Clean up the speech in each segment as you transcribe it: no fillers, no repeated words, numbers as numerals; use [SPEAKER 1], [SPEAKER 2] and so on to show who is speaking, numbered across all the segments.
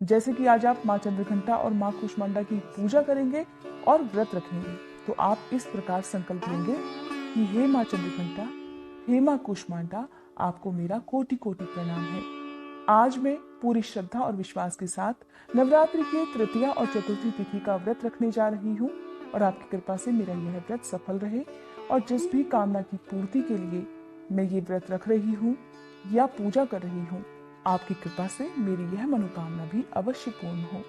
[SPEAKER 1] जैसे कि आज आप माँ चंद्रघंटा और माँ कूष्मांडा की पूजा करेंगे और व्रत रखेंगे, तो आप इस प्रकार संकल्प लेंगे कि हे माँ चंद्रघंटा, हे माँ कूष्मांडा, आपको मेरा कोटि कोटि प्रणाम है। आज मैं पूरी श्रद्धा और विश्वास के साथ नवरात्रि के तृतीया और चतुर्थी तिथि का व्रत रखने जा रही हूँ और आपकी कृपा से मेरा यह व्रत सफल रहे और जिस भी कामना की पूर्ति के लिए मैं ये व्रत रख रही हूँ या पूजा कर रही हूँ, आपकी कृपा से मेरी यह मनोकामना भी अवश्य पूर्ण हो।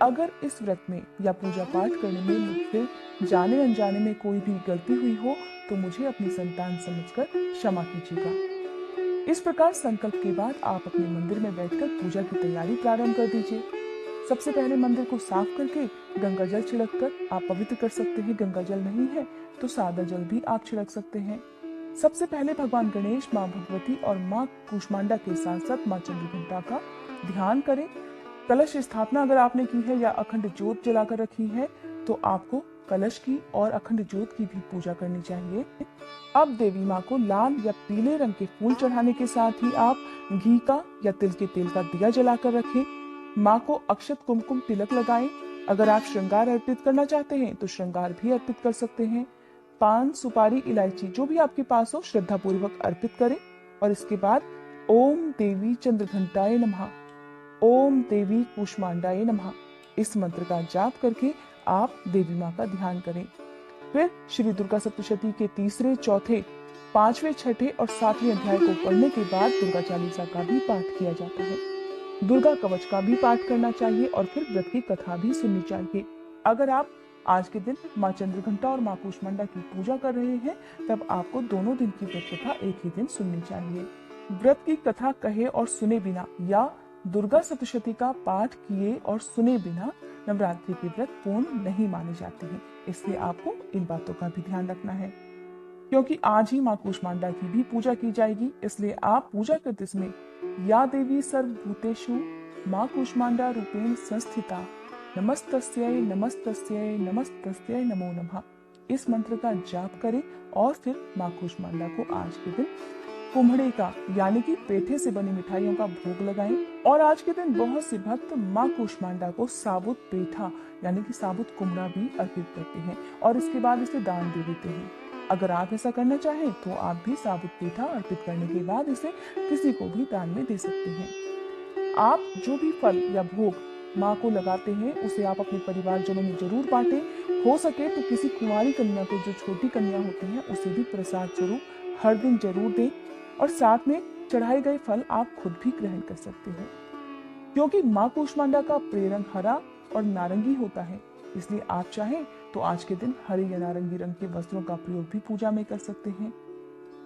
[SPEAKER 1] अगर इस व्रत में या पूजा पाठ करने में मुझसे जाने अनजाने में कोई भी गलती हुई हो तो मुझे अपनी संतान समझकर क्षमा कीजिएगा। इस प्रकार संकल्प के बाद आप अपने मंदिर में बैठकर पूजा की तैयारी प्रारंभ कर दीजिए। सबसे पहले मंदिर को साफ करके गंगा जल छिड़ककर आप पवित्र कर सकते हैं। गंगा जल नहीं है तो सादा जल भी आप छिड़क सकते हैं। सबसे पहले भगवान गणेश, माँ भगवती और माँ कूष्मांडा के साथ साथ माँ चंद्रघंटा का ध्यान करें। कलश स्थापना अगर आपने की है या अखंड ज्योत जलाकर रखी है तो आपको कलश की और अखंड ज्योत की भी पूजा करनी चाहिए। अब देवी माँ को लाल या पीले रंग के फूल चढ़ाने के साथ ही आप घी का या तिल के तेल का दिया जलाकर रखें। माँ को अक्षत कुमकुम तिलक लगाएं। अगर आप श्रृंगार अर्पित करना चाहते हैं तो श्रृंगार भी अर्पित कर सकते हैं। पान, सुपारी, इलायची जो भी आपके पास हो श्रद्धा पूर्वक अर्पित करें और इसके बाद ओम देवी चंद्रघंटाय नमः, ओम देवी कूष्मांडाय नमः इस मंत्र का जाप करके आप देवी माँ का ध्यान करें। फिर श्री दुर्गा सप्तशती के तीसरे, चौथे, पांचवें, छठे और सातवें अध्याय को पढ़ने के बाद दुर्गा चालीसा का भी पाठ किया जाता है। दुर्गा कवच का भी पाठ करना चाहिए और फिर व्रत की कथा भी सुननी चाहिए। अगर आप आज के दिन माँ चंद्रघंटा और माँ कूष्मांडा की पूजा कर रहे हैं तब आपको दोनों दिन की व्रत कथा एक ही दिन सुननी चाहिए। व्रत की कथा कहे और सुने बिना या दुर्गा सप्तशती का पाठ किए और सुने बिना नवरात्रि के व्रत पूर्ण नहीं माने जाते हैं, इसलिए आपको इन बातों का भी ध्यान रखना है। क्योंकि आज ही माँ कूष्मांडा की भी पूजा की जाएगी, इसलिए आप पूजा करते समय या देवी सर्वभूतेषु माँ कूष्मांडा रूपेण संस्थिता नमस्तस्यै नमस्तस्यै नमस्तस्यै नमो नमः इस मंत्र का जाप करें और फिर माँ कूष्मांडा को आज के दिन कुम्हड़े का यानी कि पेठे से बनी मिठाइयों का भोग लगाएं। और आज के दिन बहुत से भक्त माँ कूष्मांडा को साबुत पेठा यानी कि साबुत कुम्हड़ा भी अर्पित करते हैं और इसके बाद इसे दान दे देते हैं। अगर आप ऐसा करना चाहें तो आप भी साबुत पेठा अर्पित करने के बाद इसे किसी को भी दान में दे सकते हैं। आप जो भी फल या भोग माँ को लगाते हैं उसे आप अपने परिवारजनों में जरूर बांटें। हो सके तो किसी कुंवारी कन्या को, जो छोटी कन्या होती है, उसे भी प्रसाद स्वरूप हर दिन जरूर दें और साथ में चढ़ाए गए फल आप खुद भी ग्रहण कर सकते हैं। क्योंकि माँ कूष्मांडा का प्रेरंग हरा और नारंगी होता है, इसलिए आप चाहें तो आज के दिन हरे या नारंगी रंग के वस्त्रों का प्रयोग भी पूजा में कर सकते हैं।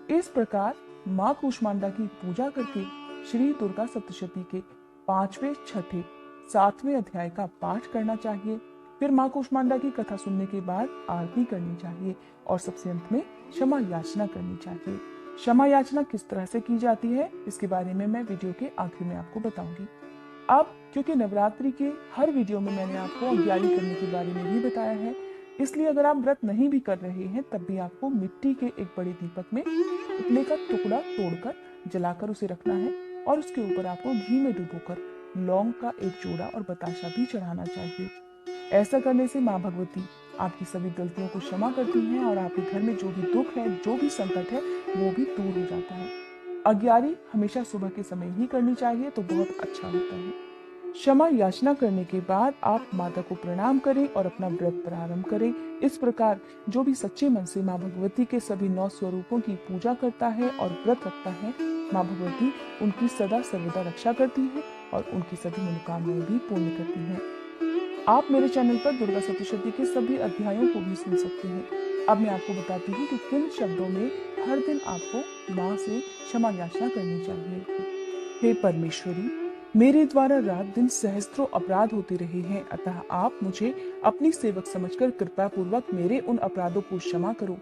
[SPEAKER 1] इस प्रकार माँ कूष्मांडा की पूजा करके श्री दुर्गा सप्तशती के पांचवें, छठे, सातवें अध्याय का पाठ करना चाहिए। फिर माँ कूष्मांडा की कथा सुनने के बाद आरती करनी चाहिए और सबसे अंत में क्षमा याचना करनी चाहिए। क्षमा याचना किस तरह से की जाती है इसके बारे में मैं वीडियो के आखिर में आपको बताऊंगी। अब क्योंकि नवरात्रि के हर वीडियो में मैंने आपको अज्ञारी करने के बारे में भी बताया है, इसलिए अगर आप व्रत नहीं भी कर रहे हैं तब भी आपको मिट्टी के एक बड़े दीपक में उपले का टुकड़ा तोड़कर जलाकर उसे रखना है और उसके ऊपर आपको घी में डुबोकर लौंग का एक जोड़ा और बताशा भी चढ़ाना चाहिए। ऐसा करने से माँ भगवती आपकी सभी गलतियों को क्षमा करती हैं और आपके घर में जो भी दुख है, जो भी संकट है, वो भी दूर हो जाता है। अज्ञारी हमेशा सुबह के समय ही करनी चाहिए तो बहुत अच्छा होता है। क्षमा याचना करने के बाद आप माता को प्रणाम करें और अपना व्रत प्रारंभ करें। इस प्रकार जो भी सच्चे मन से माँ भगवती के सभी 9 स्वरूपों की पूजा करता है और व्रत रखता है, माँ भगवती उनकी सदा सर्वदा रक्षा करती है और उनकी सभी मनोकामनाएं भी पूर्ण करती हैं। आप मेरे चैनल पर दुर्गा सप्तशती के सभी अध्यायों को भी सुन सकते हैं। अब मैं आपको बताती हूँ कि किन शब्दों में हर दिन आपको माँ से क्षमा याचना करनी चाहिए। हे परमेश्वरी, मेरे द्वारा रात दिन सहस्त्रों अपराध होते रहे हैं, अतः आप मुझे अपनी सेवक समझकर कृपा पूर्वक मेरे उन अपराधों को क्षमा करो।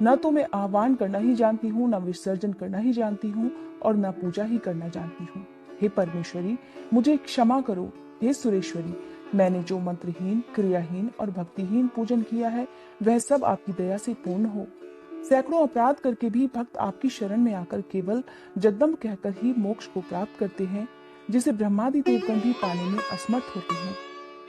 [SPEAKER 1] न तो मैं आह्वान करना ही जानती हूँ, न विसर्जन करना ही जानती हूँ और न पूजा ही करना जानती हूँ। हे परमेश्वरी, मुझे क्षमा करो। हे सुरेश्वरी, मैंने जो मंत्रहीन, क्रियाहीन और भक्तिहीन पूजन किया है वह सब आपकी दया से पूर्ण हो। सैकड़ों अपराध करके भी भक्त आपकी शरण में आकर केवल जगदम्ब कहकर ही मोक्ष को प्राप्त करते हैं। जिसे ब्रह्मादि देवगण भी पाने में असमर्थ होते हैं।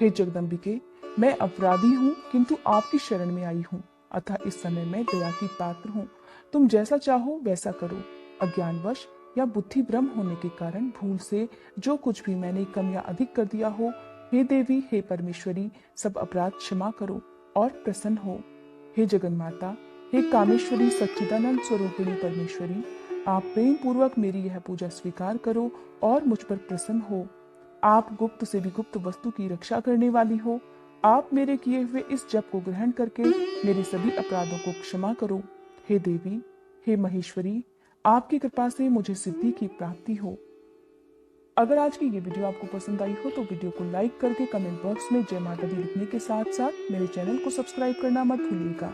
[SPEAKER 1] हे जगदम्बिके, मैं अपराधी हूँ, किंतु आपकी शरण में आई हूँ, अतः इस समय मैं दया की पात्र हूँ। तुम जैसा चाहो वैसा करो। अज्ञानवश या बुद्धि भ्रम होने के कारण भूल से जो कुछ भी मैंने कम या अधिक कर दिया हो, हे देवी, हे परमेश्वरी, सब अपराध क्षमा करो और प्रसन्न हो। हे जगन्माता, हे कामेश्वरी, सच्चिदानंद स्वरूपिणी परमेश्वरी, आप प्रेम पूर्वक मेरी यह पूजा स्वीकार करो और मुझ पर प्रसन्न हो। आप गुप्त से भी गुप्त वस्तु की रक्षा करने वाली हो। आप मेरे किए हुए इस जप को ग्रहण करके मेरे सभी अपराधों को क्षमा करो। हे देवी, हे महेश्वरी, आपकी कृपा से मुझे सिद्धि की प्राप्ति हो। अगर आज की ये वीडियो आपको पसंद आई हो तो वीडियो को लाइक करके कमेंट बॉक्स में जय माता दी लिखने के साथ साथ मेरे चैनल को सब्सक्राइब करना मत भूलिएगा।